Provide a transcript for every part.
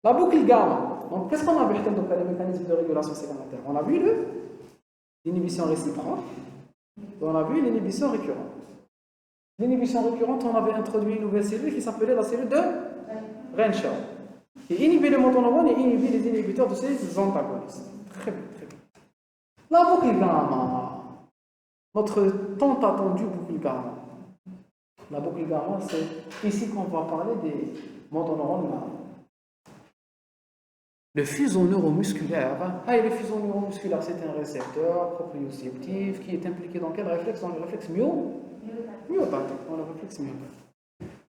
La boucle gamma. Donc, qu'est-ce qu'on a vu dans les mécanismes de régulation séquentielle? On a vu l'inhibition réciproque et on a vu l'inhibition récurrente. L'inhibition récurrente, on avait introduit une nouvelle cellule qui s'appelait la cellule de Renshaw, qui inhibit les motoneurones et inhibit les inhibiteurs de ces antagonistes. Très bien, très bien. La boucle gamma, notre tant attendu boucle gamma. La boucle gamma, c'est ici qu'on va parler des motoneurones gamma. Le fuseau neuromusculaire, le fuseau neuromusculaire, c'est un récepteur proprioceptif qui est impliqué dans quel réflexe? Dans le réflexe myotatique.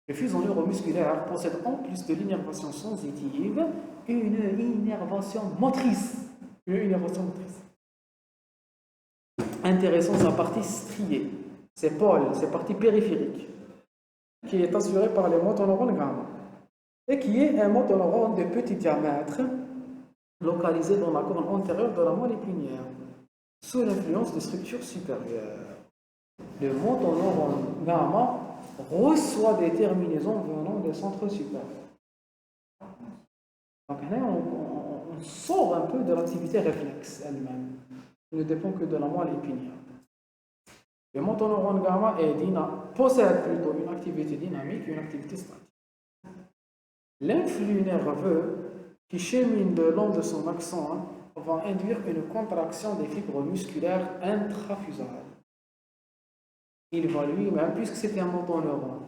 Le fuseau neuromusculaire possède en plus de l'innervation sensitive une innervation motrice. Intéressant, sa partie striée, ses pôles, ses parties périphériques, qui est assurée par les motoneurones gamma et qui est un motoneurone de petit diamètre localisé dans la corne antérieure de la moelle épinière, sous l'influence de structures supérieures. Le motoneurone gamma reçoit des terminaisons venant des centres supérieurs. Donc là, on sort un peu de l'activité réflexe elle-même, qui ne dépend que de la moelle épinière. Le motoneurone gamma possède plutôt une activité dynamique et une activité statique. L'influx nerveux qui chemine le long de son axone va induire une contraction des fibres musculaires intrafusales. Il va lui-même, puisque c'est un motoneurone,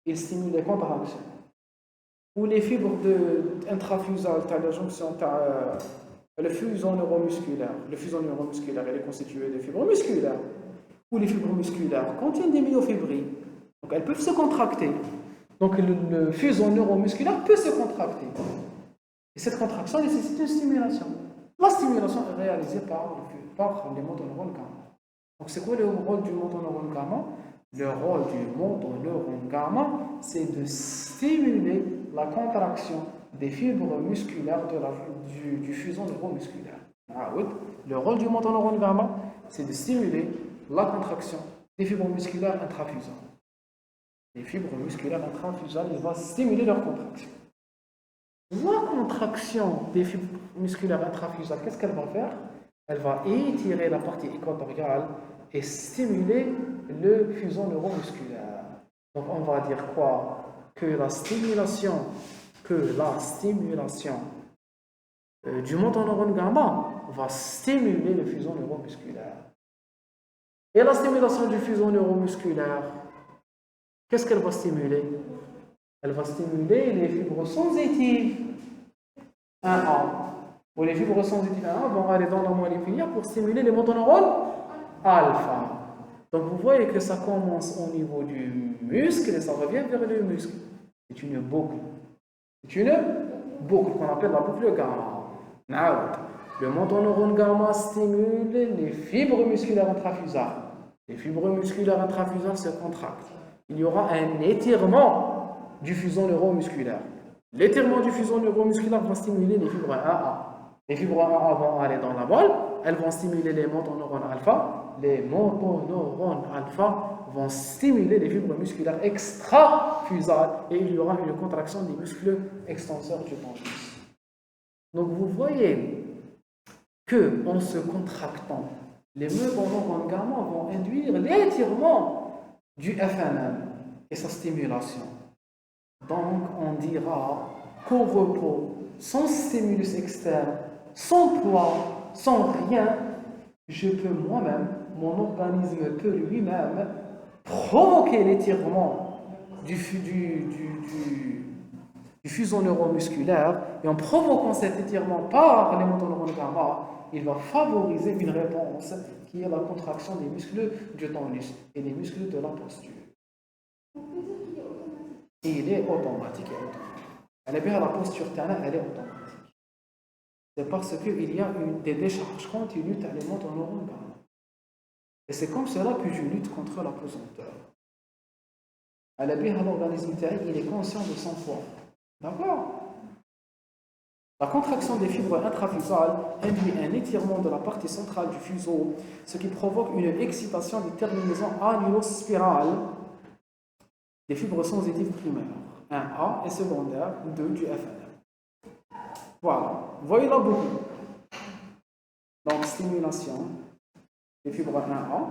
il stimule les contractions. Ou les fibres intrafusales, la jonction, le fuseau neuromusculaire. Le fuseau neuromusculaire, il est constitué de fibres musculaires. Ou les fibres musculaires contiennent des myofibrilles. Donc elles peuvent se contracter. Donc le fuseau neuromusculaire peut se contracter. Et cette contraction nécessite une stimulation. La stimulation est réalisée par les motoneurones gamma. Donc c'est quoi le rôle du motoneurone gamma? Le rôle du motoneurone gamma, c'est de stimuler la contraction des fibres musculaires du fuseau neuromusculaire. Le rôle du motoneurone gamma, c'est de stimuler la contraction des fibres musculaires intrafusales. Les fibres musculaires intrafusales, il va stimuler leur contraction. La contraction des fibres musculaires intrafusales, qu'est-ce qu'elle va faire? Elle va étirer la partie équatoriale et stimuler le fuseau neuromusculaire. Donc on va dire quoi? Que la stimulation du motoneurone gamma va stimuler le fuseau neuromusculaire. Et la stimulation du fuseau neuromusculaire, qu'est-ce qu'elle va stimuler? Elle va stimuler les fibres sensitives 1A. Ou les fibres sensitives 1A vont aller dans la moelle épinière pour stimuler les motoneurones alpha. Donc vous voyez que ça commence au niveau du muscle et ça revient vers le muscle. C'est une boucle. C'est une boucle qu'on appelle la boucle gamma. Le motoneurone gamma stimule les fibres musculaires intrafusales. Les fibres musculaires intrafusales se contractent. Il y aura un étirement du fuseau neuromusculaire. L'étirement du fuseau neuromusculaire va stimuler les fibres 1A. Les fibres 1A vont aller dans la moelle, elles vont stimuler les motoneurones alpha. Les motoneurones alpha vont stimuler les fibres musculaires extrafusales et il y aura une contraction des muscles extenseurs du pondus. Donc vous voyez que en se contractant, les motoneurones gamma vont induire l'étirement du FNM et sa stimulation. Donc on dira qu'au repos, sans stimulus externe, sans poids, sans rien, je peux moi-même, mon organisme peut lui-même provoquer l'étirement du fuseau neuromusculaire, et en provoquant cet étirement par les motoneurones gamma, il va favoriser une réponse qui est la contraction des muscles du tonus et des muscles de la posture. Et il est automatique et automatique. Elle est bien la posture tana, elle est automatique. C'est parce qu'il y a des décharges continues dans les motoneurones gamma. Et c'est comme cela que je lutte contre la pesanteur. Elle est bien l'organisme terne, il est conscient de son poids. D'accord? La contraction des fibres intrafusales induit un étirement de la partie centrale du fuseau, ce qui provoque une excitation des terminaisons annulospirales des fibres sensitives primaires. 1A et secondaire 2 du FNM. Voilà, voyez la boucle. Donc, stimulation des fibres 1A.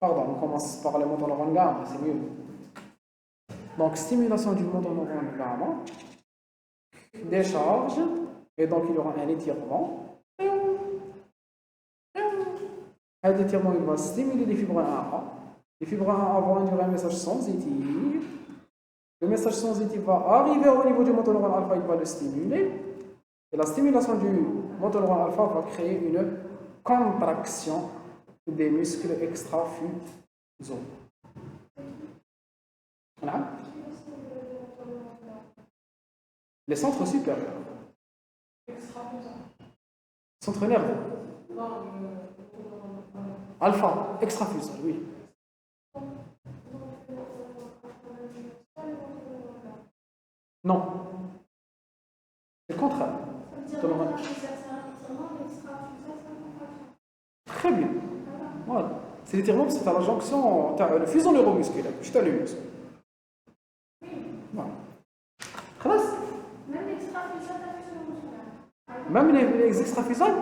Pardon, on commence par le motoneurone gamma, c'est mieux. Donc, stimulation du motoneurone gamma, décharge, et donc il y aura un étirement. Un étirement, il va stimuler les fibres 1A. Les fibres 1A vont induire un message sensitif. Le message sensitif va arriver au niveau du motoneurone alpha, il va le stimuler. Et la stimulation du motoneurone alpha va créer une contraction des muscles extrafusaux. Voilà. Les centres supérieurs. Centre nerveux. Alpha, extrafusal, oui. Non. C'est le contraire. Très bien. Voilà. C'est l'étirement parce que tu as la jonction, tu as le fuseau neuromusculaire. Je t'ai lu. Voilà. Même l'extrafusal, t'as fuseau neuromusculaire. Même les extrafusales?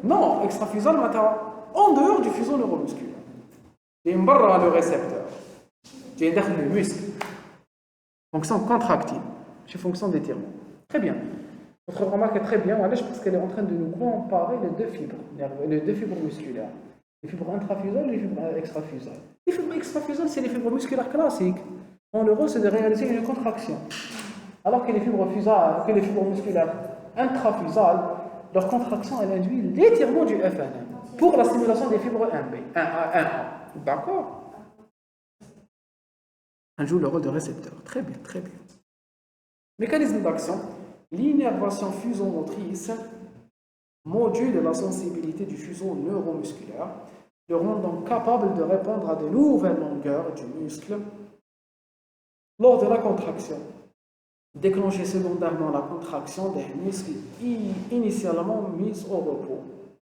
Non, extrafusal, en dehors du fuseau neuromusculaire. Il y a le récepteur. Il y a le muscle. Fonction contractile. C'est fonction d'étirement. Très bien. Votre remarque est très bien, parce qu'elle est en train de nous comparer les deux fibres musculaires. Les fibres intrafusales et les fibres extrafusales. Les fibres extrafusales, c'est les fibres musculaires classiques. Le rôle, c'est de réaliser une contraction. Alors que les fibres musculaires intrafusales, leur contraction, elle induit l'étirement du FNM pour la stimulation des fibres 1B, 1A. D'accord? Elle joue le rôle de récepteur. Très bien, très bien. Mécanisme d'action. L'innervation fusomotrice module la sensibilité du fuseau neuromusculaire, le rendant capable de répondre à de nouvelles longueurs du muscle lors de la contraction. Déclencher secondairement la contraction des muscles initialement mis au repos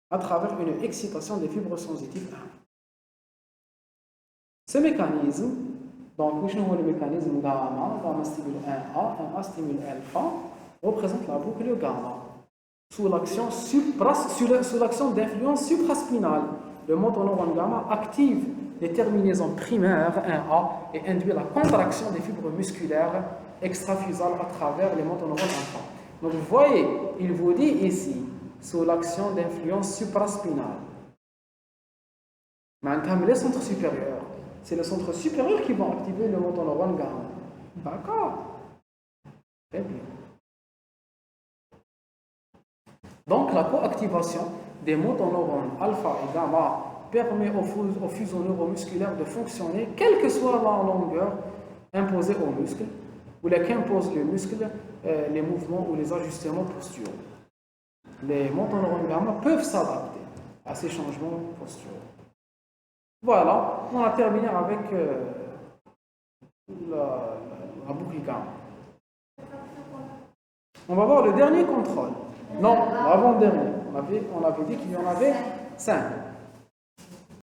à travers une excitation des fibres sensitives 1. Ce mécanisme, donc, le mécanisme gamma stimule 1A, 1A stimule alpha, représente la boucle gamma. Sous l'action d'influence supraspinale, le motoneurone gamma active les terminaisons primaires 1A et induit la contraction des fibres musculaires extrafusales à travers les motoneurones alpha. Donc vous voyez, il vous dit ici, sous l'action d'influence supraspinale. Maintenant, les centres supérieurs, c'est le centre supérieur qui va activer le motoneurone gamma. D'accord? Très bien. Donc la coactivation des motoneurones alpha et gamma permet au fuseau neuromusculaire de fonctionner quelle que soit la longueur imposée au muscle ou qu'impose le muscle, les mouvements ou les ajustements posturaux. Les motoneurones gamma peuvent s'adapter à ces changements posturaux. Voilà, on a terminé avec la boucle gamma. On va voir le dernier contrôle. Non, l'avant-dernier. On avait dit qu'il y en avait 5.